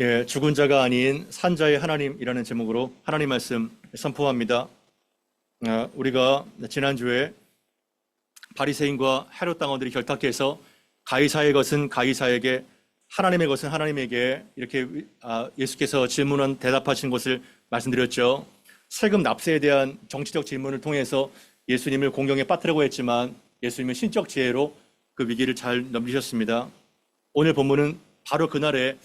예, 죽은 자가 아닌 산자의 하나님이라는 제목으로 하나님 말씀 선포합니다. 우리가 지난주에 바리새인과 헤롯 당원들이 결탁해서 가이사의 것은 가이사에게, 하나님의 것은 하나님에게 이렇게 예수께서 질문한 대답하신 것을 말씀드렸죠. 세금 납세에 대한 정치적 질문을 통해서 예수님을 공경에 빠뜨리려고 했지만 예수님은 신적 지혜로 그 위기를 잘 넘기셨습니다. 오늘 본문은 바로 그날에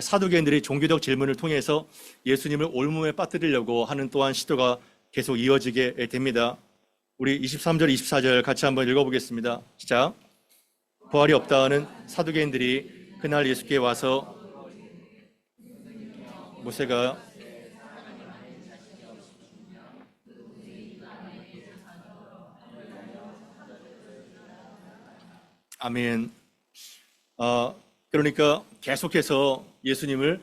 사두개인들이 종교적 질문을 통해서 예수님을 올무에 빠뜨리려고 하는 또한 시도가 계속 이어지게 됩니다. 우리 23절, 24절 같이 한번 읽어보겠습니다. 시작. 부활이 없다 하는 사두개인들이 그날 예수께 와서 모세가 아멘. 그러니까 계속해서 예수님을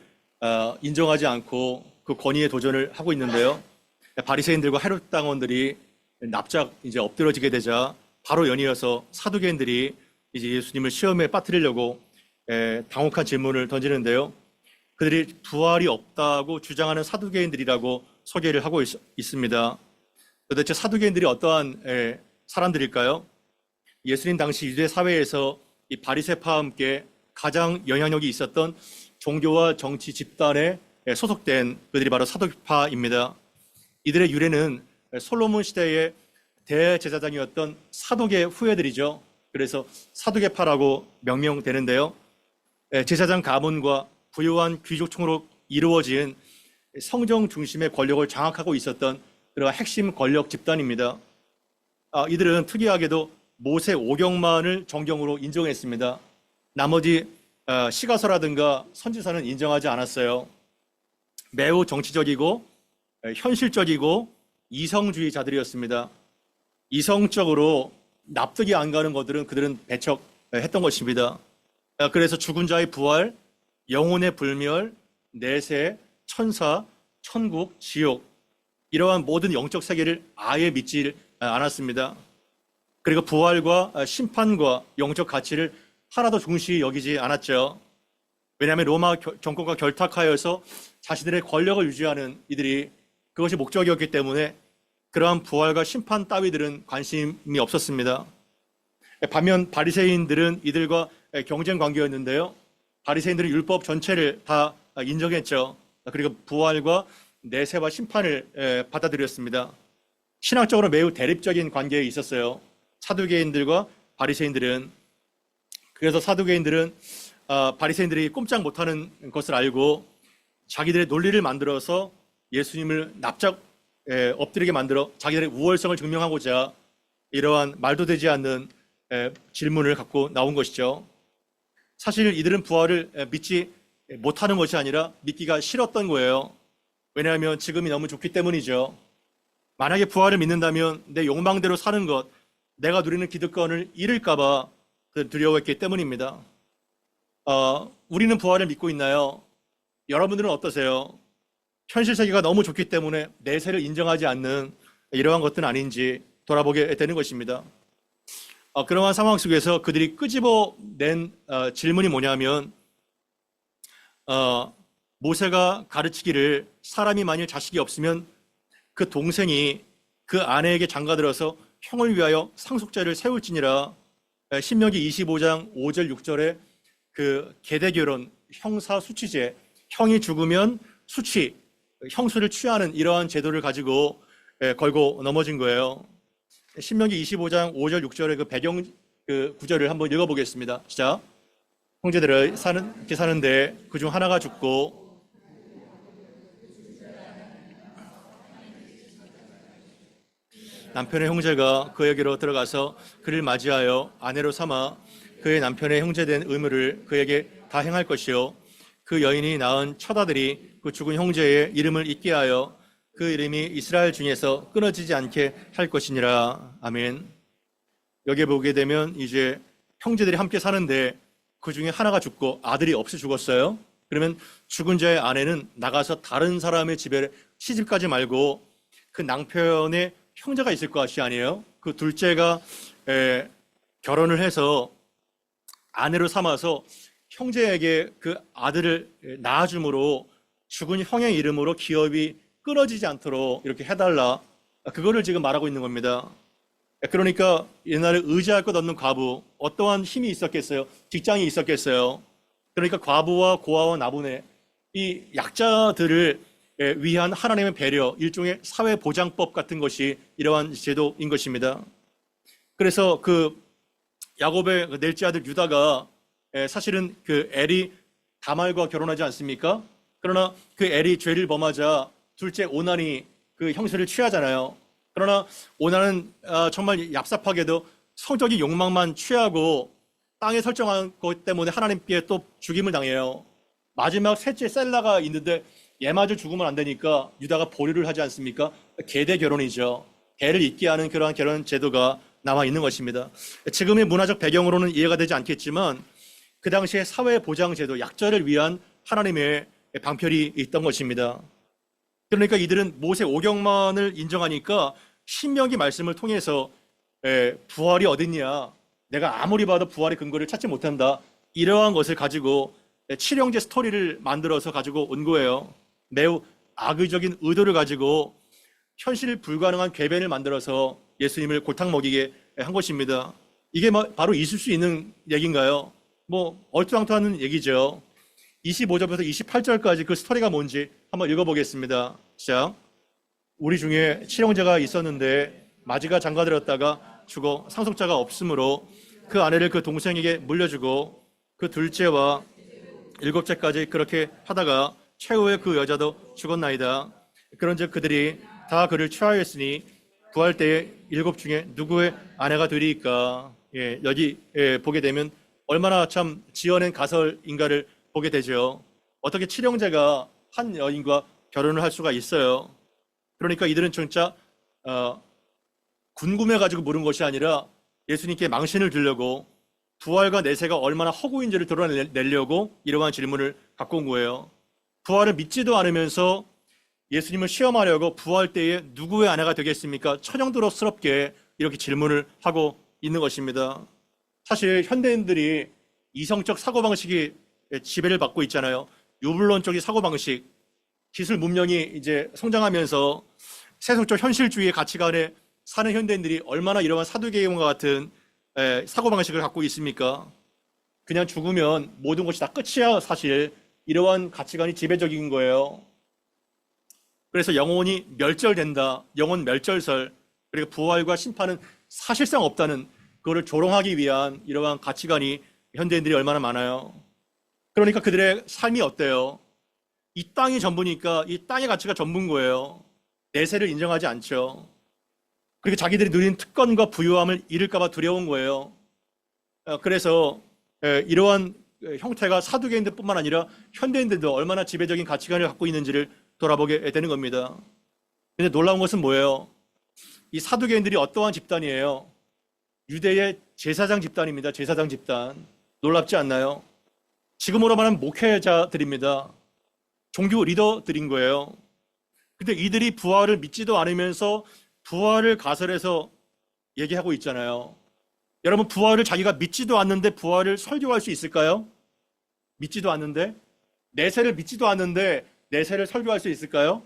인정하지 않고 그 권위에 도전을 하고 있는데요. 바리새인들과 헤롯 당원들이 납작 이제 엎드러지게 되자 바로 연이어서 사두개인들이 이제 예수님을 시험에 빠뜨리려고 당혹한 질문을 던지는데요. 그들이 부활이 없다고 주장하는 사두개인들이라고 소개를 하고 있습니다. 도대체 사두개인들이 어떠한 사람들일까요? 예수님 당시 유대 사회에서 이 바리새파와 함께 가장 영향력이 있었던 종교와 정치 집단에 소속된 그들이 바로 사두개파입니다. 이들의 유래는 솔로몬 시대의 대제사장이었던 사독의 후예들이죠. 그래서 사두개파라고 명명되는데요. 제사장 가문과 부유한 귀족층으로 이루어진 성정 중심의 권력을 장악하고 있었던 그런 핵심 권력 집단입니다. 이들은 특이하게도 모세 오경만을 정경으로 인정했습니다. 나머지 시가서라든가 선지서는 인정하지 않았어요. 매우 정치적이고 현실적이고 이성주의자들이었습니다. 이성적으로 납득이 안 가는 것들은 그들은 배척했던 것입니다. 그래서 죽은 자의 부활, 영혼의 불멸, 내세, 천사, 천국, 지옥, 이러한 모든 영적 세계를 아예 믿지 않았습니다. 그리고 부활과 심판과 영적 가치를 하나도 중시 여기지 않았죠. 왜냐하면 로마 정권과 결탁하여서 자신들의 권력을 유지하는 이들이 그것이 목적이었기 때문에 그러한 부활과 심판 따위들은 관심이 없었습니다. 반면 바리새인들은 이들과 경쟁 관계였는데요. 바리새인들은 율법 전체를 다 인정했죠. 그리고 부활과 내세와 심판을 받아들였습니다. 신학적으로 매우 대립적인 관계에 있었어요. 사두개인들과 바리새인들은. 그래서 사두개인들은 바리새인들이 꼼짝 못하는 것을 알고 자기들의 논리를 만들어서 예수님을 납작 엎드리게 만들어 자기들의 우월성을 증명하고자 이러한 말도 되지 않는 질문을 갖고 나온 것이죠. 사실 이들은 부활을 믿지 못하는 것이 아니라 믿기가 싫었던 거예요. 왜냐하면 지금이 너무 좋기 때문이죠. 만약에 부활을 믿는다면 내 욕망대로 사는 것, 내가 누리는 기득권을 잃을까 봐 두려워했기 때문입니다. 우리는 부활을 믿고 있나요? 여러분들은 어떠세요? 현실 세계가 너무 좋기 때문에 내세를 인정하지 않는 이러한 것들은 아닌지 돌아보게 되는 것입니다. 그러한 상황 속에서 그들이 끄집어낸 질문이 뭐냐면 모세가 가르치기를 사람이 만일 자식이 없으면 그 동생이 그 아내에게 장가들어서 형을 위하여 상속자를 세울지니라. 신명기 25장 5절 6절에 그 계대결혼, 형사수치제, 형이 죽으면 수치, 형수를 취하는 이러한 제도를 가지고 걸고 넘어진 거예요. 신명기 25장 5절 6절의 그 배경 그 구절을 한번 읽어보겠습니다. 시작. 형제들을 사는데 그중 하나가 죽고 남편의 형제가 그에게로 들어가서 그를 맞이하여 아내로 삼아 그의 남편의 형제된 의무를 그에게 다 행할 것이요 그 여인이 낳은 첫 아들이 그 죽은 형제의 이름을 잊게 하여 그 이름이 이스라엘 중에서 끊어지지 않게 할 것이니라. 아멘. 여기에 보게 되면 이제 형제들이 함께 사는데 그 중에 하나가 죽고 아들이 없이 죽었어요. 그러면 죽은 자의 아내는 나가서 다른 사람의 집에 시집가지 말고 그 남편의 형제가 있을 것이 아니에요. 그 둘째가 결혼을 해서 아내로 삼아서 형제에게 그 아들을 낳아줌으로 죽은 형의 이름으로 기업이 끊어지지 않도록 이렇게 해달라. 그거를 지금 말하고 있는 겁니다. 그러니까 옛날에 의지할 것 없는 과부, 어떠한 힘이 있었겠어요? 직장이 있었겠어요? 그러니까 과부와 고아와 나부네, 이 약자들을 위한 하나님의 배려, 일종의 사회보장법 같은 것이 이러한 제도인 것입니다. 그래서 그 야곱의 그 넷째 아들 유다가 사실은 그 엘이 다말과 결혼하지 않습니까? 그러나 그 엘이 죄를 범하자 둘째 오난이 그 형세를 취하잖아요. 그러나 오난은 정말 얍삽하게도 성적인 욕망만 취하고 땅에 설정한 것 때문에 하나님께 또 죽임을 당해요. 마지막 셋째 셀라가 있는데 얘마저 죽으면 안 되니까 유다가 보류를 하지 않습니까? 계대 결혼이죠. 대를 잇게 하는 그러한 결혼 제도가 나와 있는 것입니다. 지금의 문화적 배경으로는 이해가 되지 않겠지만 그 당시에 사회보장제도, 약자를 위한 하나님의 방편이 있던 것입니다. 그러니까 이들은 모세 오경만을 인정하니까 신명기 말씀을 통해서 부활이 어딨냐, 내가 아무리 봐도 부활의 근거를 찾지 못한다, 이러한 것을 가지고 칠형제 스토리를 만들어서 가지고 온 거예요. 매우 악의적인 의도를 가지고 현실 불가능한 궤변을 만들어서 예수님을 골탕 먹이게 한 것입니다. 이게 바로 있을 수 있는 얘기인가요? 얼토당토하는 얘기죠. 25절부터 28절까지 그 스토리가 뭔지 한번 읽어보겠습니다. 시작. 우리 중에 칠형제가 있었는데 마지가 장가들었다가 죽어 상속자가 없으므로 그 아내를 그 동생에게 물려주고 그 둘째와 일곱째까지 그렇게 하다가 최후의 그 여자도 죽었나이다. 그런즉 그들이 다 그를 취하였으니 부활 때에 일곱 중에 누구의 아내가 되리이까. 여기 보게 되면 얼마나 참 지어낸 가설인가를 보게 되죠. 어떻게 칠형제가 한 여인과 결혼을 할 수가 있어요. 그러니까 이들은 진짜 궁금해가지고 물은 것이 아니라 예수님께 망신을 주려고, 부활과 내세가 얼마나 허구인지를 드러내려고 이러한 질문을 갖고 온 거예요. 부활을 믿지도 않으면서 예수님을 시험하려고 부활 때에 누구의 아내가 되겠습니까? 천연두럽스럽게 이렇게 질문을 하고 있는 것입니다. 사실 현대인들이 이성적 사고방식이 지배를 받고 있잖아요. 유불론적인 사고방식, 기술 문명이 이제 성장하면서 세속적 현실주의의 가치관에 사는 현대인들이 얼마나 이러한 사두개인과 같은 사고방식을 갖고 있습니까? 그냥 죽으면 모든 것이 다 끝이야. 사실 이러한 가치관이 지배적인 거예요. 그래서 영혼이 멸절된다, 영혼 멸절설, 그리고 부활과 심판은 사실상 없다는, 그거를 조롱하기 위한 이러한 가치관이 현대인들이 얼마나 많아요. 그러니까 그들의 삶이 어때요? 이 땅이 전부니까 이 땅의 가치가 전부인 거예요. 내세를 인정하지 않죠. 그리고 자기들이 누린 특권과 부유함을 잃을까 봐 두려운 거예요. 그래서 이러한 형태가 사두개인들뿐만 아니라 현대인들도 얼마나 지배적인 가치관을 갖고 있는지를 돌아보게 되는 겁니다. 근데 놀라운 것은 뭐예요? 이 사두개인들이 어떠한 집단이에요? 유대의 제사장 집단입니다. 제사장 집단. 놀랍지 않나요? 지금으로 말하면 목회자들입니다. 종교 리더들인 거예요. 근데 이들이 부활을 믿지도 않으면서 부활을 가설해서 얘기하고 있잖아요. 여러분, 부활을 자기가 믿지도 않는데 부활을 설교할 수 있을까요? 믿지도 않는데, 내세를 믿지도 않는데 내세를 설교할 수 있을까요?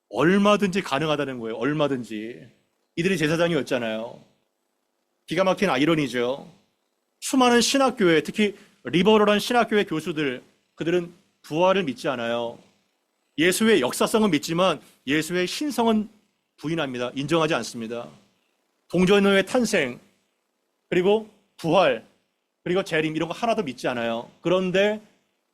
얼마든지 가능하다는 거예요. 얼마든지. 이들이 제사장이었잖아요. 기가 막힌 아이러니죠. 수많은 신학교에, 특히 리버럴한 신학교의 교수들, 그들은 부활을 믿지 않아요. 예수의 역사성은 믿지만 예수의 신성은 부인합니다. 인정하지 않습니다. 동정녀의 탄생, 그리고 부활, 그리고 재림, 이런 거 하나도 믿지 않아요. 그런데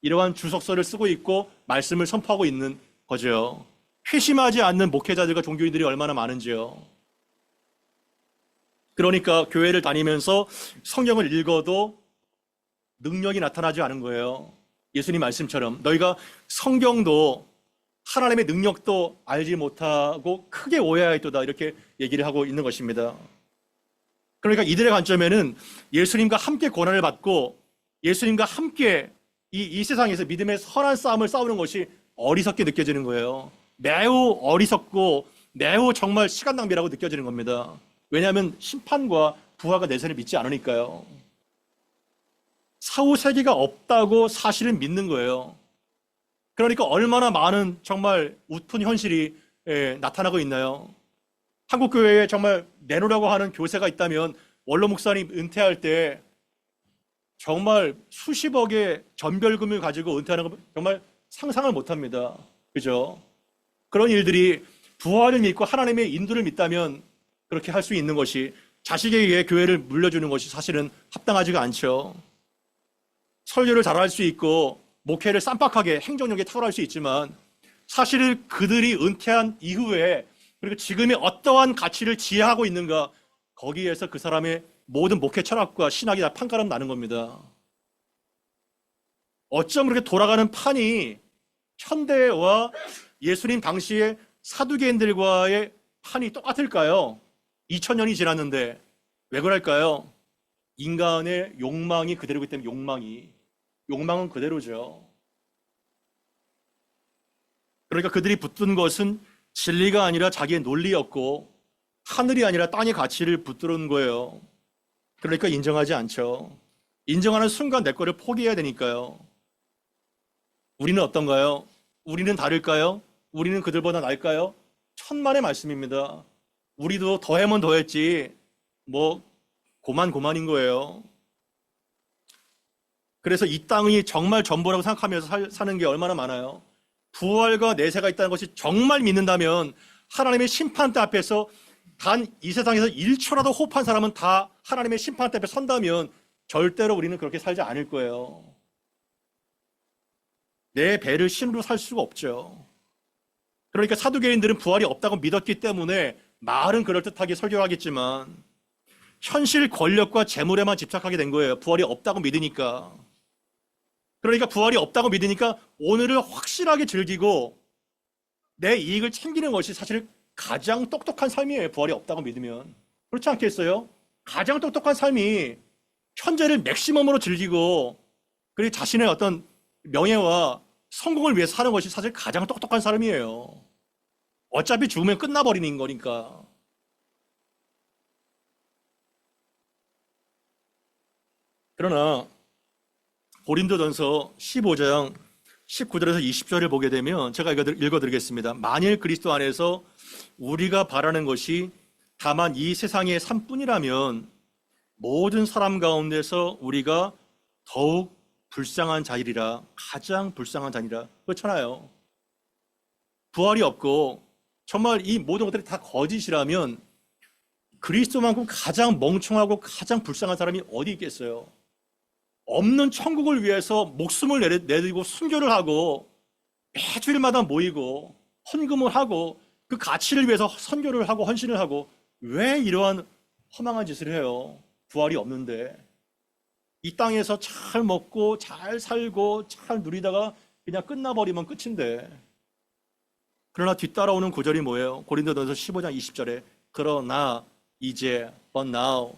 이러한 주석서를 쓰고 있고 말씀을 선포하고 있는 거죠. 회심하지 않는 목회자들과 종교인들이 얼마나 많은지요. 그러니까 교회를 다니면서 성경을 읽어도 능력이 나타나지 않은 거예요. 예수님 말씀처럼 너희가 성경도 하나님의 능력도 알지 못하고 크게 오해하였도다, 이렇게 얘기를 하고 있는 것입니다. 그러니까 이들의 관점에는 예수님과 함께 고난을 받고 예수님과 함께 이 세상에서 믿음의 선한 싸움을 싸우는 것이 어리석게 느껴지는 거예요. 매우 어리석고 매우 정말 시간 낭비라고 느껴지는 겁니다. 왜냐하면 심판과 부활과 내세를 믿지 않으니까요. 사후세계가 없다고 사실은 믿는 거예요. 그러니까 얼마나 많은 정말 웃픈 현실이 나타나고 있나요? 한국 교회에 정말 내놓으라고 하는 교세가 있다면 원로 목사님 은퇴할 때 정말 수십억의 전별금을 가지고 은퇴하는 거 정말 상상을 못 합니다. 그죠? 그런 일들이 부활을 믿고 하나님의 인도를 믿다면 그렇게 할 수 있는 것이, 자식에게 교회를 물려주는 것이 사실은 합당하지가 않죠. 설교를 잘할 수 있고 목회를 쌈박하게 행정력에 탁월할 수 있지만 사실 그들이 은퇴한 이후에 그리고 지금의 어떠한 가치를 지향하고 있는가, 거기에서 그 사람의 모든 목회 철학과 신학이 다 판가름 나는 겁니다. 어쩜 그렇게 돌아가는 판이 현대와 예수님 당시의 사두개인들과의 판이 똑같을까요? 2000년이 지났는데 왜 그럴까요? 인간의 욕망이 그대로기 때문에. 욕망은 그대로죠. 그러니까 그들이 붙든 것은 진리가 아니라 자기의 논리였고 하늘이 아니라 땅의 가치를 붙들은 거예요. 그러니까 인정하지 않죠. 인정하는 순간 내 거를 포기해야 되니까요. 우리는 어떤가요? 우리는 다를까요? 우리는 그들보다 나을까요? 천만의 말씀입니다. 우리도 더하면 더했지 뭐 고만고만인 거예요. 그래서 이 땅이 정말 전부라고 생각하면서 사는 게 얼마나 많아요. 부활과 내세가 있다는 것이 정말 믿는다면 하나님의 심판대 앞에서 단 이 세상에서 1초라도 호흡한 사람은 다 하나님의 심판대 앞에 선다면 절대로 우리는 그렇게 살지 않을 거예요. 내 배를 신으로 살 수가 없죠. 그러니까 사두개인들은 부활이 없다고 믿었기 때문에 말은 그럴듯하게 설교하겠지만 현실 권력과 재물에만 집착하게 된 거예요. 부활이 없다고 믿으니까. 그러니까 부활이 없다고 믿으니까 오늘을 확실하게 즐기고 내 이익을 챙기는 것이 사실 가장 똑똑한 삶이에요. 부활이 없다고 믿으면. 그렇지 않겠어요? 가장 똑똑한 삶이 현재를 맥시멈으로 즐기고 그리고 자신의 어떤 명예와 성공을 위해서 사는 것이 사실 가장 똑똑한 사람이에요. 어차피 죽으면 끝나버리는 거니까. 그러나 고린도전서 15장 19절에서 20절을 보게 되면 제가 읽어드리겠습니다. 만일 그리스도 안에서 우리가 바라는 것이 다만 이 세상의 삶뿐이라면 모든 사람 가운데서 우리가 더욱 불쌍한 자이리라. 가장 불쌍한 자이라. 그렇잖아요. 부활이 없고 정말 이 모든 것들이 다 거짓이라면 그리스도만큼 가장 멍청하고 가장 불쌍한 사람이 어디 있겠어요? 없는 천국을 위해서 목숨을 내드리고 순교를 하고 매주일마다 모이고 헌금을 하고 그 가치를 위해서 선교를 하고 헌신을 하고 왜 이러한 허망한 짓을 해요? 부활이 없는데. 이 땅에서 잘 먹고 잘 살고 잘 누리다가 그냥 끝나버리면 끝인데. 그러나 뒤따라오는 구절이 뭐예요? 고린도전서 15장 20절에 그러나 이제 but now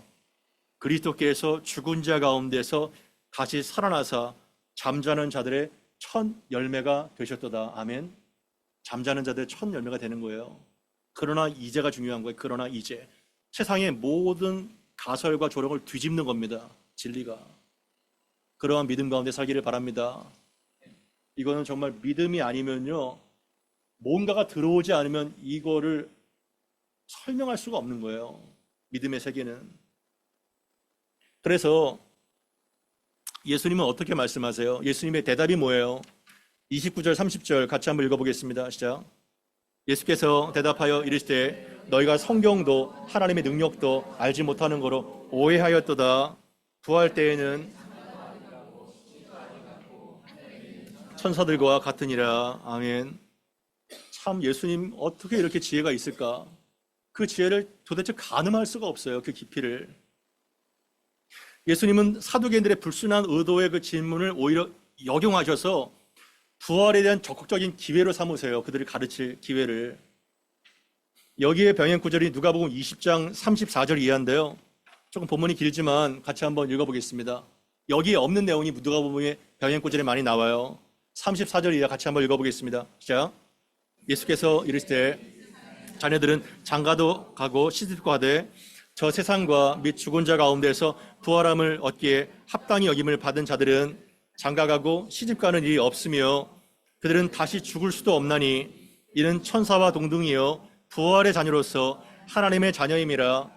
그리스도께서 죽은 자 가운데서 다시 살아나사 잠자는 자들의 첫 열매가 되셨도다. 아멘. 잠자는 자들의 첫 열매가 되는 거예요. 그러나 이제가 중요한 거예요. 그러나 이제. 세상의 모든 가설과 조롱을 뒤집는 겁니다. 진리가. 그러한 믿음 가운데 살기를 바랍니다. 이거는 정말 믿음이 아니면요, 뭔가가 들어오지 않으면 이거를 설명할 수가 없는 거예요. 믿음의 세계는. 그래서 예수님은 어떻게 말씀하세요? 예수님의 대답이 뭐예요? 29절 30절 같이 한번 읽어보겠습니다. 시작. 예수께서 대답하여 이르시되 너희가 성경도 하나님의 능력도 알지 못하는 거로 오해하였도다. 부활 때에는 천사들과 같으니라. 아멘. 참 예수님 어떻게 이렇게 지혜가 있을까? 그 지혜를 도대체 가늠할 수가 없어요. 그 깊이를. 예수님은 사두개인들의 불순한 의도의 그 질문을 오히려 역용하셔서 부활에 대한 적극적인 기회로 삼으세요. 그들을 가르칠 기회를. 여기에 병행 구절이 누가복음 20장 34절 이하인데요. 조금 본문이 길지만 같이 한번 읽어보겠습니다. 여기에 없는 내용이 누가복음의 병행 구절에 많이 나와요. 34절 이하 같이 한번 읽어보겠습니다. 시작. 예수께서 이르시되 자네들은 장가도 가고 시집도 가되 저 세상과 및 죽은 자 가운데서 부활함을 얻기에 합당히 여김을 받은 자들은 장가가고 시집가는 일이 없으며 그들은 다시 죽을 수도 없나니 이는 천사와 동등이요 부활의 자녀로서 하나님의 자녀임이라.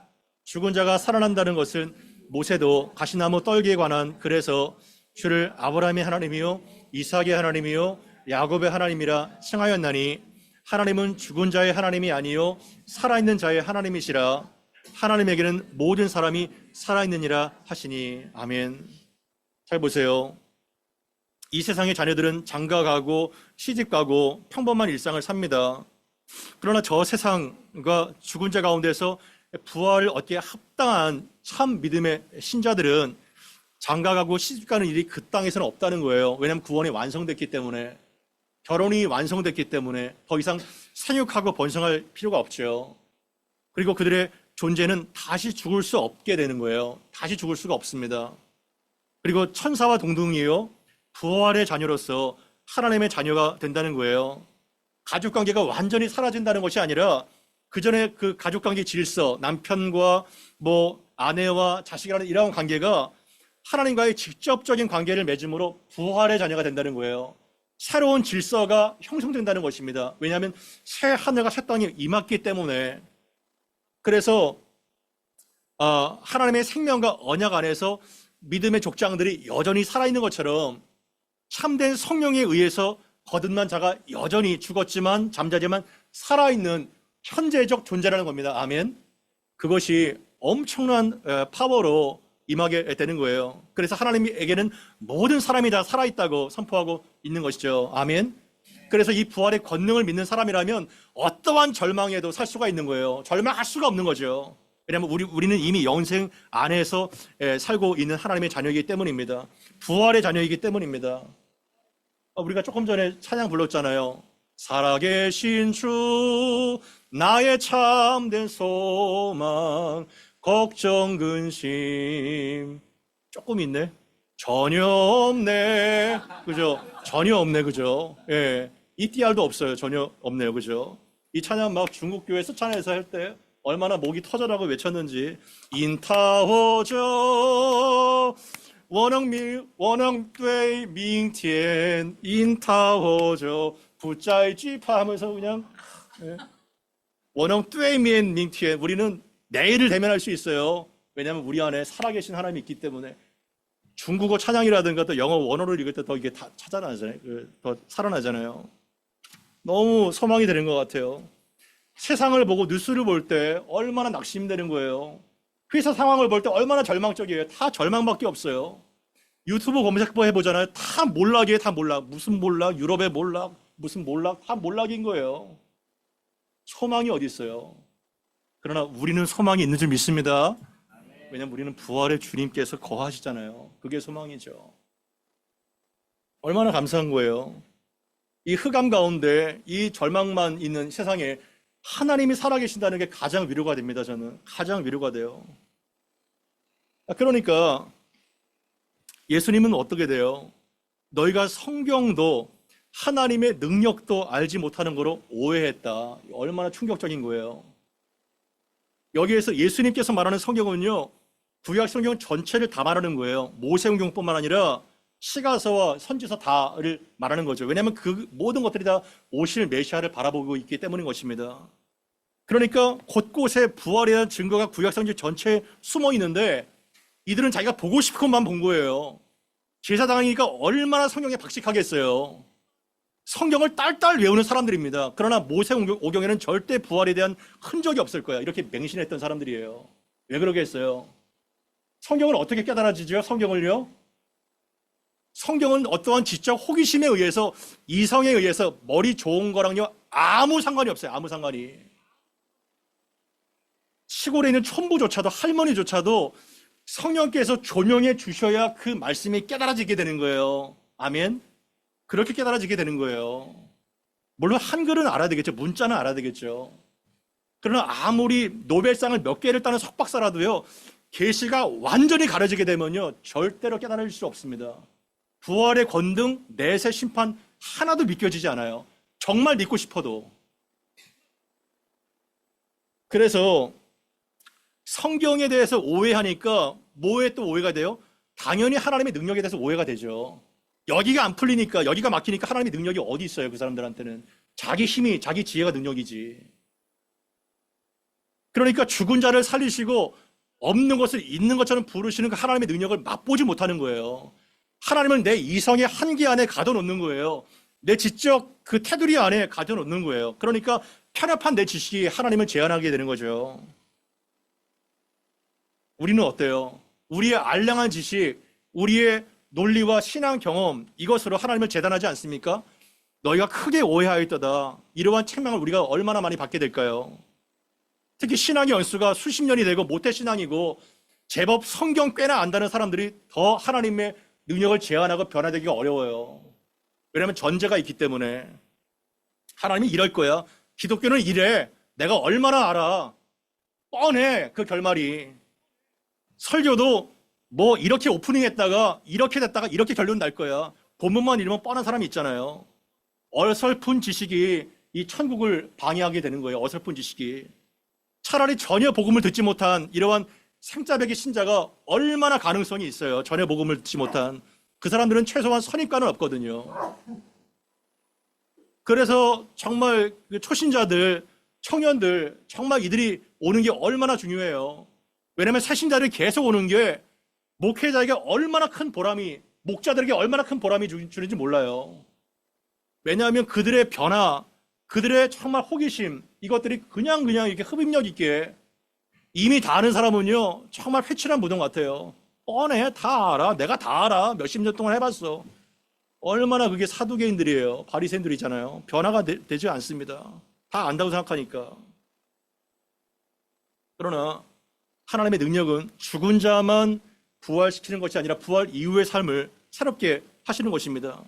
죽은 자가 살아난다는 것은 모세도 가시나무 떨기에 관한 글에서 주를 아브라함의 하나님이요 이삭의 하나님이요 야곱의 하나님이라 칭하였나니 하나님은 죽은 자의 하나님이 아니요 살아있는 자의 하나님이시라. 하나님에게는 모든 사람이 살아있느니라 하시니. 아멘. 잘 보세요. 이 세상의 자녀들은 장가가고 시집가고 평범한 일상을 삽니다. 그러나 저 세상과 죽은 자 가운데서 부활을 얻기에 합당한 참 믿음의 신자들은 장가가고 시집가는 일이 그 땅에서는 없다는 거예요. 왜냐하면 구원이 완성됐기 때문에, 결혼이 완성됐기 때문에 더 이상 생육하고 번성할 필요가 없죠. 그리고 그들의 존재는 다시 죽을 수 없게 되는 거예요. 다시 죽을 수가 없습니다. 그리고 천사와 동등이요 부활의 자녀로서 하나님의 자녀가 된다는 거예요. 가족관계가 완전히 사라진다는 것이 아니라 그 전에 그 가족관계 질서, 남편과 아내와 자식이라는 이러한 관계가 하나님과의 직접적인 관계를 맺음으로 부활의 자녀가 된다는 거예요. 새로운 질서가 형성된다는 것입니다. 왜냐하면 새 하늘과 새 땅이 임했기 때문에. 그래서 하나님의 생명과 언약 안에서 믿음의 족장들이 여전히 살아있는 것처럼 참된 성령에 의해서 거듭난 자가 여전히 죽었지만 잠자지만 살아있는 현재적 존재라는 겁니다. 아멘. 그것이 엄청난 파워로 임하게 되는 거예요. 그래서 하나님에게는 모든 사람이 다 살아있다고 선포하고 있는 것이죠. 아멘. 그래서 이 부활의 권능을 믿는 사람이라면 어떠한 절망에도 살 수가 있는 거예요. 절망할 수가 없는 거죠. 왜냐하면 우리는 이미 영생 안에서 살고 있는 하나님의 자녀이기 때문입니다. 부활의 자녀이기 때문입니다. 우리가 조금 전에 찬양 불렀잖아요. 살아계신 주 나의 참된 소망 걱정 근심 조금 있네? 전혀 없네. 그죠? 전혀 없네. 그죠? 예. ETR도 없어요. 전혀 없네요. 그죠? 이 찬양 막 중국 교회 스찬에서 할 때 얼마나 목이 터져라고 외쳤는지. 인타호저 원흥对明天 인타호저 부짜이쥐파 하면서 그냥 원흥对明天 우리는 내일을 대면할 수 있어요. 왜냐하면 우리 안에 살아계신 하나님이 있기 때문에. 중국어 찬양이라든가 또 영어 원어를 읽을 때 더 이게 다 찾아나잖아요. 더 살아나잖아요. 너무 소망이 되는 것 같아요. 세상을 보고 뉴스를 볼 때 얼마나 낙심되는 거예요. 회사 상황을 볼 때 얼마나 절망적이에요. 다 절망밖에 없어요. 유튜브 검색해보잖아요. 다 몰락이에요. 다 몰락. 무슨 몰락? 유럽의 몰락? 무슨 몰락? 다 몰락인 거예요. 소망이 어디 있어요? 그러나 우리는 소망이 있는 줄 믿습니다. 왜냐하면 우리는 부활의 주님께서 거하시잖아요. 그게 소망이죠. 얼마나 감사한 거예요. 이 흑암 가운데 이 절망만 있는 세상에 하나님이 살아계신다는 게 가장 위로가 됩니다. 저는 가장 위로가 돼요. 그러니까 예수님은 어떻게 돼요? 너희가 성경도 하나님의 능력도 알지 못하는 거로 오해했다. 얼마나 충격적인 거예요. 여기에서 예수님께서 말하는 성경은요, 구약 성경 전체를 다 말하는 거예요. 모세오경뿐만 아니라 시가서와 선지서 다를 말하는 거죠. 왜냐하면 그 모든 것들이 다 오실 메시아를 바라보고 있기 때문인 것입니다. 그러니까 곳곳에 부활에 대한 증거가 구약 성경 전체에 숨어 있는데 이들은 자기가 보고 싶은 것만 본 거예요. 제사당하니까 얼마나 성경에 박식하겠어요. 성경을 딸딸 외우는 사람들입니다. 그러나 모세오경에는 절대 부활에 대한 흔적이 없을 거야. 이렇게 맹신했던 사람들이에요. 왜 그러겠어요? 성경을 어떻게 깨달아지죠? 성경을요? 성경은 어떠한 지적 호기심에 의해서, 이성에 의해서 머리 좋은 거랑요 아무 상관이 없어요. 아무 상관이. 시골에 있는 촌부조차도, 할머니조차도 성령께서 조명해 주셔야 그 말씀이 깨달아지게 되는 거예요. 아멘. 그렇게 깨달아지게 되는 거예요. 물론 한글은 알아야 되겠죠. 문자는 알아야 되겠죠. 그러나 아무리 노벨상을 몇 개를 따는 석박사라도요, 계시가 완전히 가려지게 되면요 절대로 깨달을 수 없습니다. 부활의 권능, 내세 심판 하나도 믿겨지지 않아요. 정말 믿고 싶어도. 그래서 성경에 대해서 오해하니까 뭐에 또 오해가 돼요? 당연히 하나님의 능력에 대해서 오해가 되죠. 여기가 안 풀리니까, 여기가 막히니까 하나님의 능력이 어디 있어요, 그 사람들한테는. 자기 힘이, 자기 지혜가 능력이지. 그러니까 죽은 자를 살리시고 없는 것을 있는 것처럼 부르시는 그 하나님의 능력을 맛보지 못하는 거예요. 하나님을 내 이성의 한계 안에 가둬놓는 거예요. 내 지적 그 테두리 안에 가둬놓는 거예요. 그러니까 편협한 내 지식이 하나님을 제한하게 되는 거죠. 우리는 어때요? 우리의 알량한 지식, 우리의 논리와 신앙 경험, 이것으로 하나님을 재단하지 않습니까? 너희가 크게 오해하였도다. 이러한 책망을 우리가 얼마나 많이 받게 될까요? 특히 신앙의 연수가 수십 년이 되고 모태신앙이고 제법 성경 꽤나 안다는 사람들이 더 하나님의 능력을 제한하고 변화되기가 어려워요. 왜냐하면 전제가 있기 때문에. 하나님이 이럴 거야. 기독교는 이래. 내가 얼마나 알아. 뻔해, 그 결말이. 설교도 뭐 이렇게 오프닝 했다가 이렇게 됐다가 이렇게 결론 날 거야. 본문만 읽으면 뻔한 사람이 있잖아요. 어설픈 지식이 이 천국을 방해하게 되는 거예요. 어설픈 지식이. 차라리 전혀 복음을 듣지 못한 이러한 생짜배기 신자가 얼마나 가능성이 있어요. 전혀 복음을 듣지 못한. 그 사람들은 최소한 선입관은 없거든요. 그래서 정말 초신자들, 청년들, 정말 이들이 오는 게 얼마나 중요해요. 왜냐하면 새신자들이 계속 오는 게 목회자에게 얼마나 큰 보람이, 목자들에게 얼마나 큰 보람이 주는지 몰라요. 왜냐하면 그들의 변화, 그들의 정말 호기심, 이것들이 그냥 이렇게 흡입력 있게 이미 다 아는 사람은요, 정말 회칠한 무덤 같아요. 뻔해, 다 알아. 내가 다 알아. 몇십 년 동안 해봤어. 얼마나 그게 사두개인들이에요. 바리새인들이잖아요. 변화가 되지 않습니다. 다 안다고 생각하니까. 그러나 하나님의 능력은 죽은 자만 부활시키는 것이 아니라 부활 이후의 삶을 새롭게 하시는 것입니다.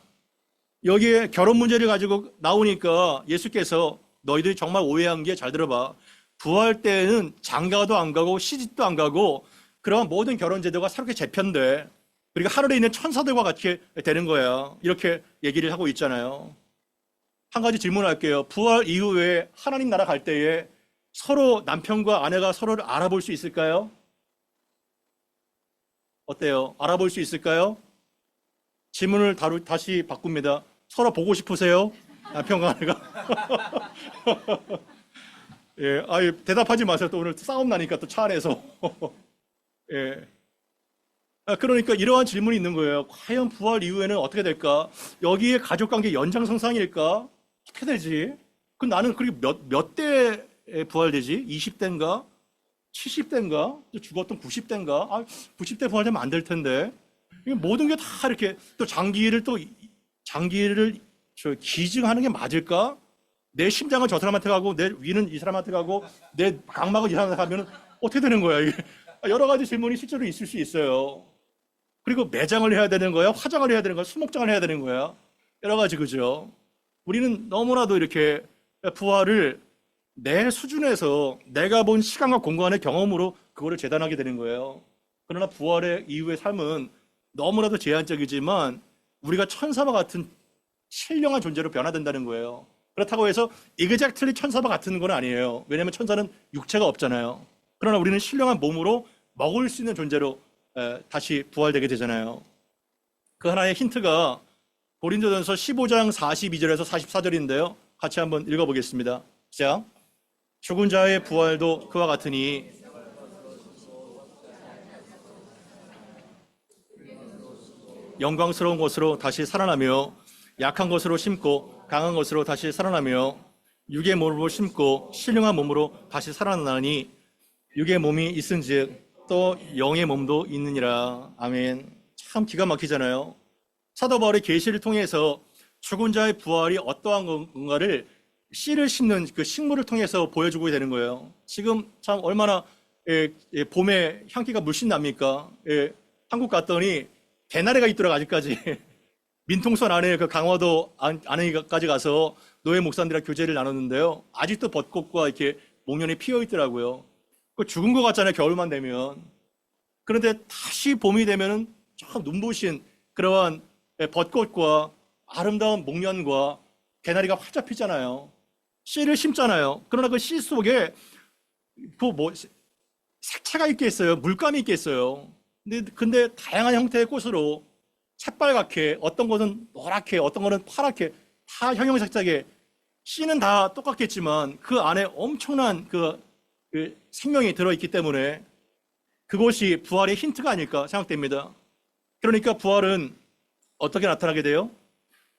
여기에 결혼 문제를 가지고 나오니까 예수께서 너희들이 정말 오해한 게, 잘 들어봐. 부활 때는 장가도 안 가고 시집도 안 가고 그런 모든 결혼 제도가 새롭게 재편돼. 그리고 하늘에 있는 천사들과 같이 되는 거야. 이렇게 얘기를 하고 있잖아요. 한 가지 질문할게요. 부활 이후에 하나님 나라 갈 때에 서로 남편과 아내가 서로를 알아볼 수 있을까요? 어때요? 알아볼 수 있을까요? 질문을 다시 바꿉니다. 서로 보고 싶으세요? 남편과 아내가? 예, 대답하지 마세요. 또 오늘 싸움 나니까 또 차 안에서. 예. 그러니까 이러한 질문이 있는 거예요. 과연 부활 이후에는 어떻게 될까? 여기에 가족관계 연장선상일까? 어떻게 되지? 나는 그리고 몇 대에 부활되지? 20대인가? 70대인가? 죽었던 90대인가? 90대 부활되면 안 될 텐데. 모든 게 다 이렇게 또 장기를 기증하는 게 맞을까? 내 심장은 저 사람한테 가고 내 위는 이 사람한테 가고 내 각막은 이 사람한테 가면 어떻게 되는 거야? 이게? 여러 가지 질문이 실제로 있을 수 있어요. 그리고 매장을 해야 되는 거야? 화장을 해야 되는 거야? 수목장을 해야 되는 거야? 여러 가지, 그죠? 우리는 너무나도 이렇게 부활을 내 수준에서 내가 본 시간과 공간의 경험으로 그거를 재단하게 되는 거예요. 그러나 부활의 이후의 삶은 너무나도 제한적이지만 우리가 천사와 같은 신령한 존재로 변화된다는 거예요. 그렇다고 해서 exactly 천사와 같은 건 아니에요. 왜냐하면 천사는 육체가 없잖아요. 그러나 우리는 신령한 몸으로 먹을 수 있는 존재로 다시 부활되게 되잖아요. 그 하나의 힌트가 고린도전서 15장 42절에서 44절인데요. 같이 한번 읽어보겠습니다. 시작. 죽은 자의 부활도 그와 같으니 영광스러운 것으로 다시 살아나며 약한 것으로 심고 강한 것으로 다시 살아나며 육의 몸으로 심고 신령한 몸으로 다시 살아나니 육의 몸이 있은즉 또 영의 몸도 있느니라. 아멘. 참 기가 막히잖아요. 사도 바울의 계시를 통해서 죽은 자의 부활이 어떠한 건가를 씨를 심는 그 식물을 통해서 보여주고 되는 거예요. 지금 참 얼마나 봄에 향기가 물씬 납니까? 한국 갔더니 개나리가 있더라고 아직까지. 민통선 안에 그 강화도 안에까지 가서 노예 목사님들이랑 교제를 나눴는데요. 아직도 벚꽃과 이렇게 목련이 피어 있더라고요. 그 죽은 것 같잖아요. 겨울만 되면. 그런데 다시 봄이 되면은 참 눈부신 그러한 벚꽃과 아름다운 목련과 개나리가 활짝 피잖아요. 씨를 심잖아요. 그러나 그 씨 속에 색채가 있겠어요? 물감이 있겠어요? 근데 다양한 형태의 꽃으로 새빨갛게, 어떤 것은 노랗게, 어떤 것은 파랗게, 다 형형색색에, 씨는 다 똑같겠지만 그 안에 엄청난 그 생명이 들어있기 때문에 그것이 부활의 힌트가 아닐까 생각됩니다. 그러니까 부활은 어떻게 나타나게 돼요?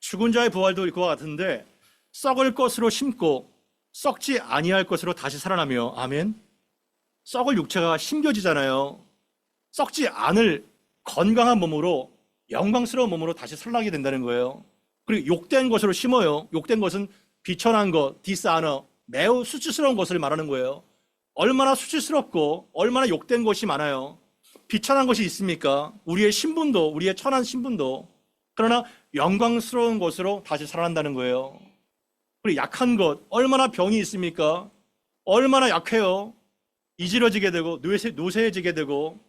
죽은 자의 부활도 이와 같은데 썩을 것으로 심고 썩지 아니할 것으로 다시 살아나며, 아멘. 썩을 육체가 심겨지잖아요. 썩지 않을 건강한 몸으로, 영광스러운 몸으로 다시 살아나게 된다는 거예요. 그리고 욕된 것으로 심어요. 욕된 것은 비천한 것, 디스아너, 매우 수치스러운 것을 말하는 거예요. 얼마나 수치스럽고 얼마나 욕된 것이 많아요. 비천한 것이 있습니까? 우리의 신분도, 우리의 천한 신분도. 그러나 영광스러운 것으로 다시 살아난다는 거예요. 그리고 약한 것, 얼마나 병이 있습니까? 얼마나 약해요. 이지러지게 되고 노쇠해지게 되고,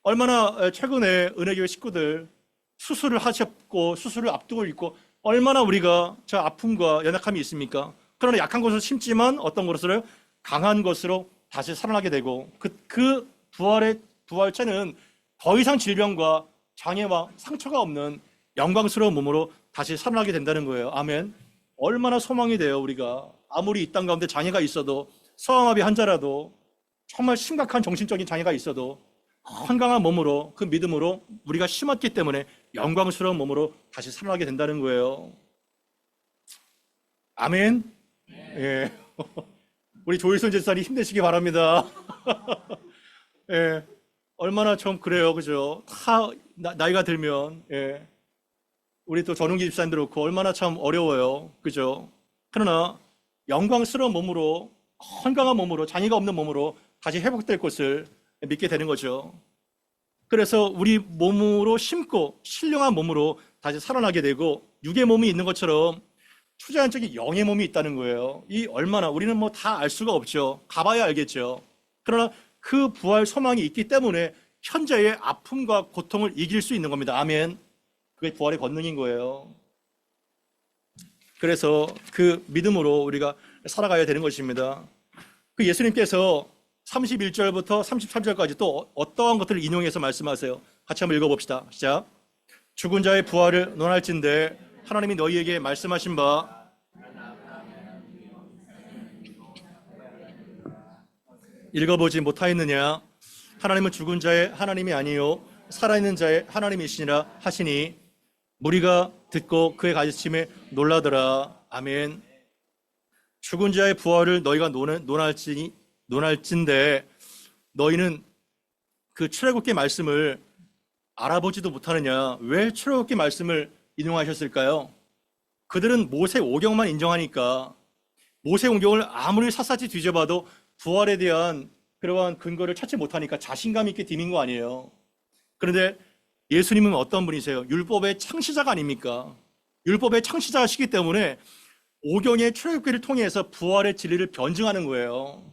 얼마나 최근에 은혜교회 식구들 수술을 하셨고 수술을 앞두고 있고, 얼마나 우리가 저 아픔과 연약함이 있습니까? 그러나 약한 것을 심지만 어떤 것으로? 강한 것으로 다시 살아나게 되고, 그 부활체는 더 이상 질병과 장애와 상처가 없는 영광스러운 몸으로 다시 살아나게 된다는 거예요. 아멘. 얼마나 소망이 돼요. 우리가 아무리 이 땅 가운데 장애가 있어도, 성함합이 한자라도, 정말 심각한 정신적인 장애가 있어도 건강한 몸으로, 그 믿음으로 우리가 심었기 때문에 영광스러운 몸으로 다시 살아나게 된다는 거예요. 아멘. 예. 우리 조일선 제사님 힘내시기 바랍니다. 예. 얼마나 좀 그래요, 그죠? 다 나이가 들면, 예. 우리 또 전웅기 집사님도 그렇고 얼마나 참 어려워요, 그죠? 그러나 영광스러운 몸으로, 건강한 몸으로, 장애가 없는 몸으로 다시 회복될 것을 믿게 되는 거죠. 그래서 우리 몸으로 심고 신령한 몸으로 다시 살아나게 되고, 육의 몸이 있는 것처럼 초자연적인 영의 몸이 있다는 거예요. 이 얼마나 우리는 뭐 다 알 수가 없죠. 가봐야 알겠죠. 그러나 그 부활 소망이 있기 때문에 현재의 아픔과 고통을 이길 수 있는 겁니다. 아멘. 그게 부활의 권능인 거예요. 그래서 그 믿음으로 우리가 살아가야 되는 것입니다. 그 예수님께서 31절부터 33절까지 또 어떠한 것들을 인용해서 말씀하세요. 같이 한번 읽어봅시다. 시작. 죽은 자의 부활을 논할진대 하나님이 너희에게 말씀하신 바 읽어보지 못하였느냐? 하나님은 죽은 자의 하나님이 아니요 살아있는 자의 하나님이시니라 하시니 무리가 듣고 그의 가르침에 놀라더라. 아멘. 죽은 자의 부활을 너희가 논할진대 너희는 그 출애굽기 말씀을 알아보지도 못하느냐? 왜 출애굽기 말씀을 인용하셨을까요? 그들은 모세 오경만 인정하니까, 모세 오경을 아무리 샅샅이 뒤져봐도 부활에 대한 그러한 근거를 찾지 못하니까 자신감 있게 디민 거 아니에요. 그런데 예수님은 어떤 분이세요? 율법의 창시자가 아닙니까? 율법의 창시자시기 때문에 오경의 출애굽기를 통해서 부활의 진리를 변증하는 거예요.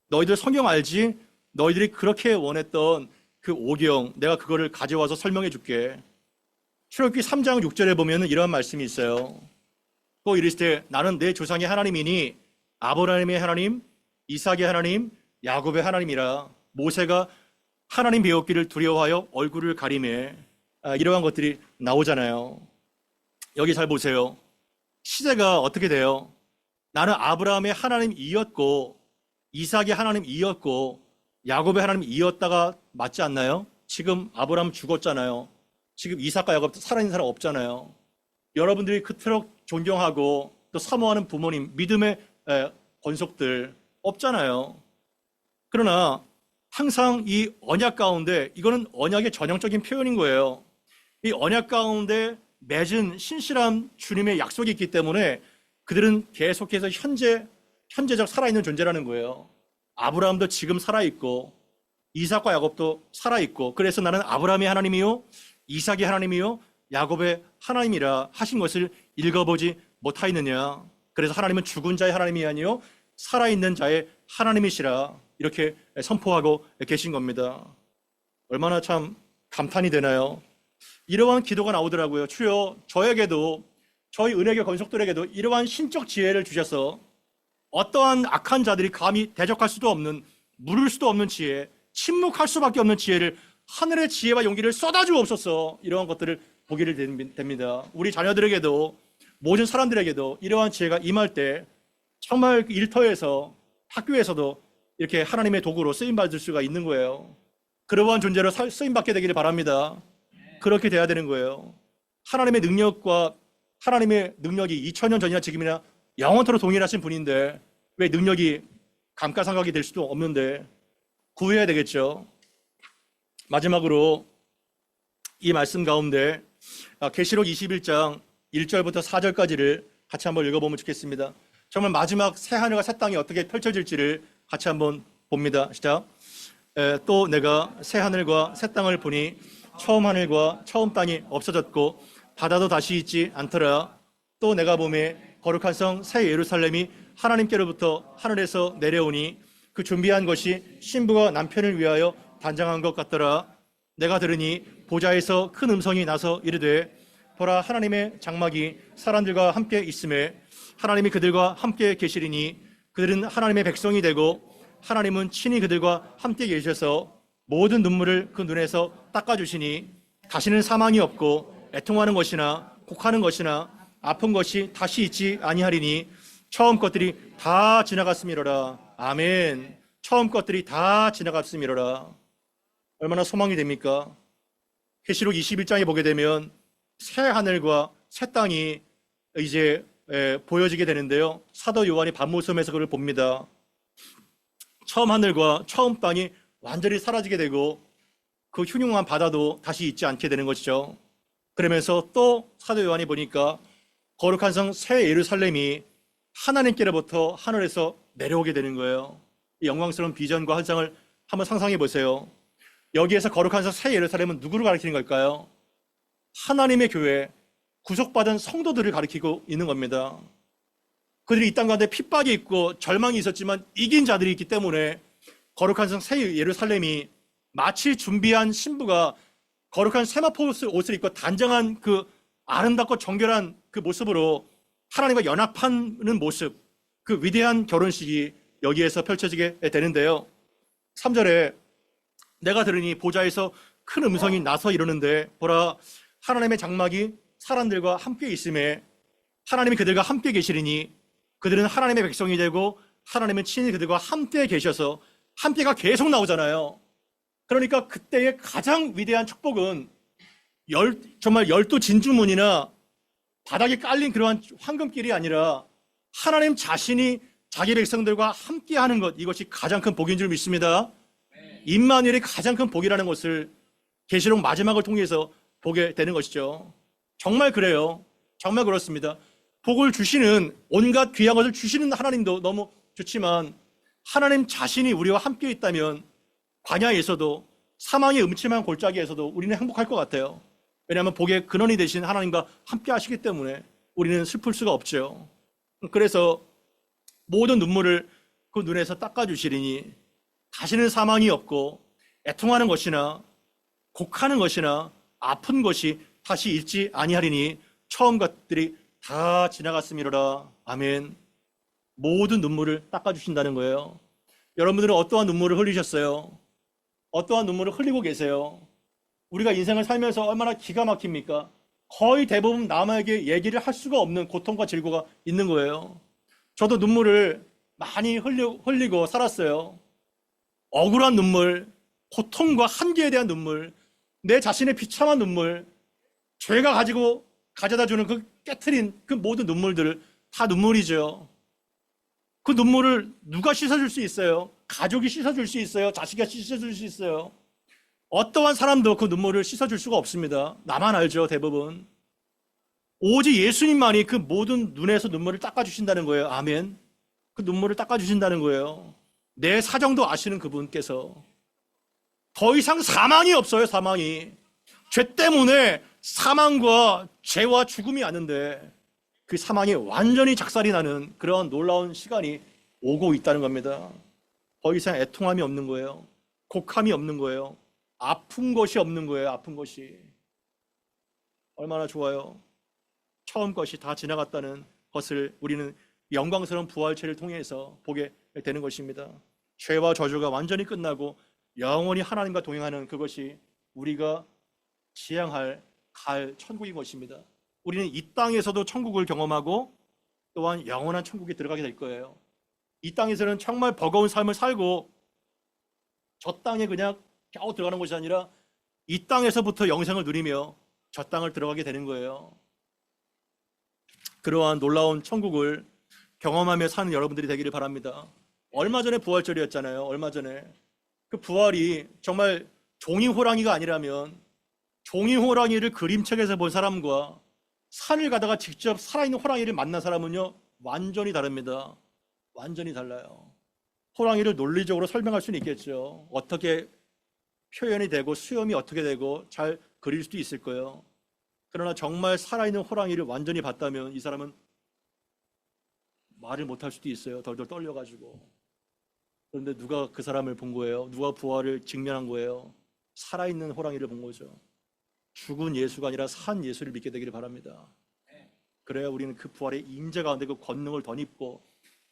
너희들 성경 알지? 너희들이 그렇게 원했던 그 오경, 내가 그거를 가져와서 설명해 줄게. 출애굽기 3장 6절에 보면 이런 말씀이 있어요. 또 이르시되 나는 내 조상의 하나님이니 아브라함의 하나님, 이삭의 하나님, 야곱의 하나님이라. 모세가 하나님 배웠기를 두려워하여 얼굴을 가리매. 이러한 것들이 나오잖아요. 여기 잘 보세요. 시제가 어떻게 돼요? 나는 아브라함의 하나님이었고 이삭의 하나님이었고 야곱의 하나님이었다가 맞지 않나요? 지금 아브라함 죽었잖아요. 지금 이삭과 야곱 살아있는 사람 없잖아요. 여러분들이 그토록 존경하고 또 사모하는 부모님, 믿음의 권속들 없잖아요. 그러나 항상 이 언약 가운데, 이거는 언약의 전형적인 표현인 거예요. 이 언약 가운데 맺은 신실한 주님의 약속이 있기 때문에 그들은 계속해서 현재적 살아있는 존재라는 거예요. 아브라함도 지금 살아있고 이삭과 야곱도 살아있고, 그래서 나는 아브라함의 하나님이요 이삭의 하나님이요 야곱의 하나님이라 하신 것을 읽어보지 못하였느냐? 그래서 하나님은 죽은 자의 하나님이 아니요 살아있는 자의 하나님이시라 이렇게 선포하고 계신 겁니다. 얼마나 참 감탄이 되나요? 이러한 기도가 나오더라고요. 주여, 저에게도, 저희 은혜교 건속들에게도 이러한 신적 지혜를 주셔서 어떠한 악한 자들이 감히 대적할 수도 없는 물을 수도 없는 지혜, 침묵할 수밖에 없는 지혜를, 하늘의 지혜와 용기를 쏟아주옵소서. 이러한 것들을 보기를 됩니다. 우리 자녀들에게도, 모든 사람들에게도 이러한 지혜가 임할 때 정말 일터에서, 학교에서도 이렇게 하나님의 도구로 쓰임받을 수가 있는 거예요. 그러한 존재로 쓰임받게 되기를 바랍니다. 그렇게 돼야 되는 거예요. 하나님의 능력과 하나님의 능력이 2000년 전이나 지금이나 영원토록 동일하신 분인데 왜 능력이 감가상각이 될 수도 없는데 구해야 되겠죠. 마지막으로 이 말씀 가운데 계시록 21장 1절부터 4절까지를 같이 한번 읽어보면 좋겠습니다. 정말 마지막 새 하늘과 새 땅이 어떻게 펼쳐질지를 같이 한번 봅니다. 시작. 또 내가 새 하늘과 새 땅을 보니 처음 하늘과 처음 땅이 없어졌고 바다도 다시 있지 않더라. 또 내가 보매 거룩한 성 새 예루살렘이 하나님께로부터 하늘에서 내려오니 그 준비한 것이 신부가 남편을 위하여 단장한 것 같더라. 내가 들으니 보좌에서 큰 음성이 나서 이르되 보라, 하나님의 장막이 사람들과 함께 있음에 하나님이 그들과 함께 계시리니 그들은 하나님의 백성이 되고 하나님은 친히 그들과 함께 계셔서 모든 눈물을 그 눈에서 닦아주시니 다시는 사망이 없고 애통하는 것이나 곡하는 것이나 아픈 것이 다시 있지 아니하리니 처음 것들이 다 지나갔음이로라. 아멘. 처음 것들이 다 지나갔음이로라. 얼마나 소망이 됩니까? 계시록 21장에 보게 되면 새 하늘과 새 땅이 이제 보여지게 되는데요. 사도 요한이 밤모섬에서 그걸 봅니다. 처음 하늘과 처음 땅이 완전히 사라지게 되고 그 흉흉한 바다도 다시 있지 않게 되는 것이죠. 그러면서 또 사도 요한이 보니까 거룩한 성 새 예루살렘이 하나님께로부터 하늘에서 내려오게 되는 거예요. 이 영광스러운 비전과 환상을 한번 상상해 보세요. 여기에서 거룩한 성 새 예루살렘은 누구를 가리키는 걸까요? 하나님의 교회, 구속받은 성도들을 가리키고 있는 겁니다. 그들이 이 땅 가운데 핍박이 있고 절망이 있었지만 이긴 자들이 있기 때문에 거룩한 성 새 예루살렘이 마치 준비한 신부가 거룩한 세마포 옷을 입고 단정한 그 아름답고 정결한 그 모습으로 하나님과 연합하는 모습, 그 위대한 결혼식이 여기에서 펼쳐지게 되는데요. 3절에 내가 들으니 보좌에서 큰 음성이 나서 이르는데 보라, 하나님의 장막이 사람들과 함께 있음에 하나님이 그들과 함께 계시리니 그들은 하나님의 백성이 되고 하나님은 친히 그들과 함께 계셔서, 함께가 계속 나오잖아요. 그러니까 그때의 가장 위대한 축복은 정말 열두 진주문이나 바닥에 깔린 그러한 황금길이 아니라 하나님 자신이 자기 백성들과 함께하는 것, 이것이 가장 큰 복인 줄 믿습니다. 임마누엘이 가장 큰 복이라는 것을 계시록 마지막을 통해서 보게 되는 것이죠. 정말 그래요. 정말 그렇습니다. 복을 주시는, 온갖 귀한 것을 주시는 하나님도 너무 좋지만 하나님 자신이 우리와 함께 있다면 광야에서도, 사망의 음침한 골짜기에서도 우리는 행복할 것 같아요. 왜냐하면 복의 근원이 되신 하나님과 함께 하시기 때문에 우리는 슬플 수가 없죠. 그래서 모든 눈물을 그 눈에서 닦아주시리니 다시는 사망이 없고 애통하는 것이나 곡하는 것이나 아픈 것이 다시 있지 아니하리니 처음 것들이 다 지나갔음이로라. 아멘. 모든 눈물을 닦아주신다는 거예요. 여러분들은 어떠한 눈물을 흘리셨어요? 어떠한 눈물을 흘리고 계세요? 우리가 인생을 살면서 얼마나 기가 막힙니까? 거의 대부분 남에게 얘기를 할 수가 없는 고통과 질고가 있는 거예요. 저도 눈물을 많이 흘리고 살았어요. 억울한 눈물, 고통과 한계에 대한 눈물, 내 자신의 비참한 눈물, 죄가 가져다 주는 그 깨트린 그 모든 눈물들을 다 눈물이죠. 그 눈물을 누가 씻어줄 수 있어요? 가족이 씻어줄 수 있어요? 자식이 씻어줄 수 있어요? 어떠한 사람도 그 눈물을 씻어줄 수가 없습니다. 나만 알죠, 대부분. 오직 예수님만이 그 모든 눈에서 눈물을 닦아주신다는 거예요. 아멘. 그 눈물을 닦아주신다는 거예요. 내 사정도 아시는 그분께서. 더 이상 사망이 없어요, 사망이. 죄 때문에 사망과 죄와 죽음이 왔는데 그 사망이 완전히 작살이 나는 그런 놀라운 시간이 오고 있다는 겁니다. 더 이상 애통함이 없는 거예요. 곡함이 없는 거예요. 아픈 것이 없는 거예요. 아픈 것이. 얼마나 좋아요. 처음 것이 다 지나갔다는 것을 우리는 영광스러운 부활체를 통해서 보게 되는 것입니다. 죄와 저주가 완전히 끝나고 영원히 하나님과 동행하는 그것이 우리가 지향할 갈 천국인 것입니다. 우리는 이 땅에서도 천국을 경험하고 또한 영원한 천국에 들어가게 될 거예요. 이 땅에서는 정말 버거운 삶을 살고 저 땅에 그냥 겨우 들어가는 것이 아니라 이 땅에서부터 영생을 누리며 저 땅을 들어가게 되는 거예요. 그러한 놀라운 천국을 경험하며 사는 여러분들이 되기를 바랍니다. 얼마 전에 부활절이었잖아요. 얼마 전에 그 부활이 정말 종이 호랑이가 아니라면 종이 호랑이를 그림책에서 본 사람과 산을 가다가 직접 살아있는 호랑이를 만난 사람은요 완전히 다릅니다. 완전히 달라요. 호랑이를 논리적으로 설명할 수는 있겠죠. 어떻게 표현이 되고 수염이 어떻게 되고 잘 그릴 수도 있을 거예요. 그러나 정말 살아있는 호랑이를 완전히 봤다면 이 사람은 말을 못할 수도 있어요. 덜덜 떨려가지고. 그런데 누가 그 사람을 본 거예요? 누가 부활을 직면한 거예요? 살아있는 호랑이를 본 거죠. 죽은 예수가 아니라 산 예수를 믿게 되기를 바랍니다. 그래야 우리는 그 부활의 임재 가운데 그 권능을 덧입고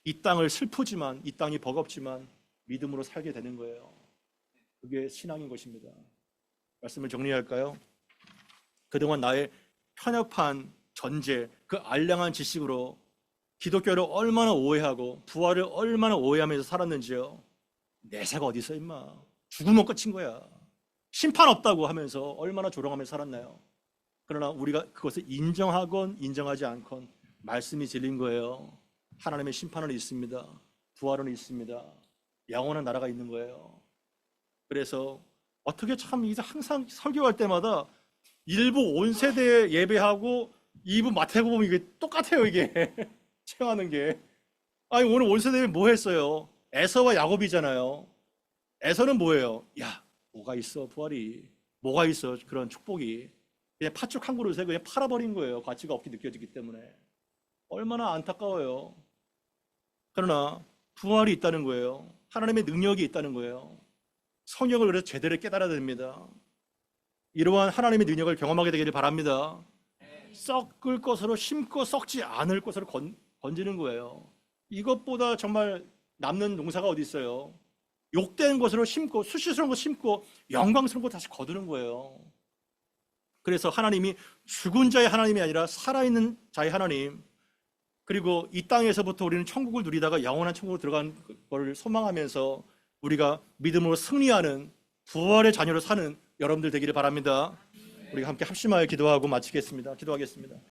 이 땅을 슬프지만 이 땅이 버겁지만 믿음으로 살게 되는 거예요. 그게 신앙인 것입니다. 말씀을 정리할까요? 그동안 나의 편협한 전제, 그 알량한 지식으로 기독교를 얼마나 오해하고 부활을 얼마나 오해하면서 살았는지요. 내세가 어디 있어 임마. 죽으면 끝인 거야. 심판 없다고 하면서 얼마나 조롱하면서 살았나요? 그러나 우리가 그것을 인정하건 인정하지 않건 말씀이 진린 거예요. 하나님의 심판은 있습니다. 부활은 있습니다. 영원한 나라가 있는 거예요. 그래서 어떻게 참 이게 항상 설교할 때마다 일부 온 세대에 예배하고 2부 마태복음 이게 똑같아요. 이게 체험하는 게. 아니 오늘 온 세대에 뭐 했어요? 에서와 야곱이잖아요. 에서는 뭐예요? 야 뭐가 있어 부활이. 뭐가 있어 그런 축복이. 그냥 팥죽 한 그릇에 그냥 팔아버린 거예요. 가치가 없게 느껴지기 때문에. 얼마나 안타까워요. 그러나 부활이 있다는 거예요. 하나님의 능력이 있다는 거예요. 성령을 그래서 제대로 깨달아야 됩니다. 이러한 하나님의 능력을 경험하게 되기를 바랍니다. 썩을 것으로 심고 썩지 않을 것으로 건지는 거예요. 이것보다 정말 남는 농사가 어디 있어요? 욕되는 것으로 심고 수치스러운 거 심고 영광스러운 거 다시 거두는 거예요. 그래서 하나님이 죽은 자의 하나님이 아니라 살아있는 자의 하나님, 그리고 이 땅에서부터 우리는 천국을 누리다가 영원한 천국으로 들어가는 것을 소망하면서 우리가 믿음으로 승리하는 부활의 자녀로 사는 여러분들 되기를 바랍니다. 우리가 함께 합심하여 기도하고 마치겠습니다. 기도하겠습니다.